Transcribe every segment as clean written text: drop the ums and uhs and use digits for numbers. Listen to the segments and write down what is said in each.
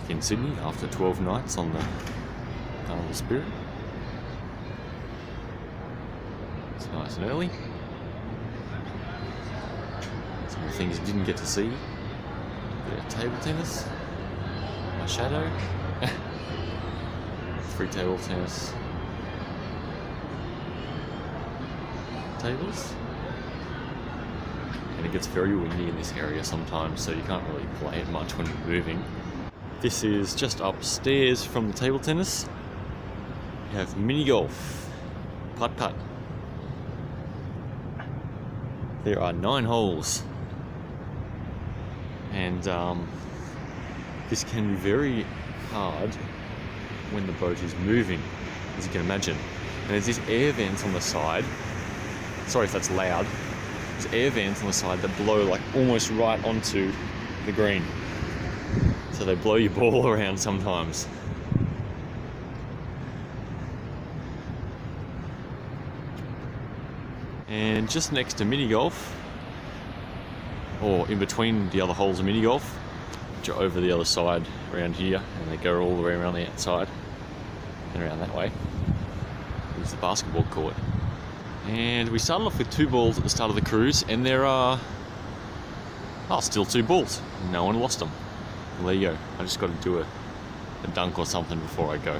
back in Sydney after 12 nights on the Carnival Spirit. It's nice and early. Some of the things you didn't get to see. Bit of table tennis. My shadow. 3 table tennis tables. And it gets very windy in this area sometimes, so you can't really play it much when you're moving. This is just upstairs from the table tennis. You have mini golf, putt-putt. There are 9 holes. And this can be very hard when the boat is moving, as you can imagine. And there's these air vents on the side. Sorry if that's loud. There's air vents on the side that blow like almost right onto the green. So they blow your ball around sometimes. And just next to mini golf, or in between the other holes of mini golf, which are over the other side around here, and they go all the way around the outside and around that way, is the basketball court. And we started off with 2 balls at the start of the cruise, and there are still 2 balls. No one lost them. Well, there you go. I just got to do a dunk or something before I go.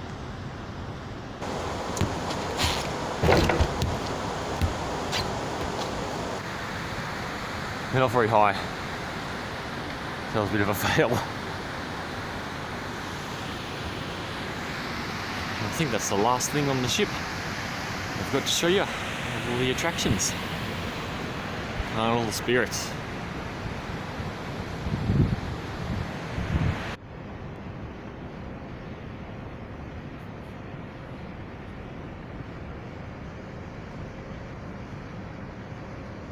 They're not very high. That was a bit of a fail. I think that's the last thing on the ship I've got to show you. All the attractions. Carnival Spirits.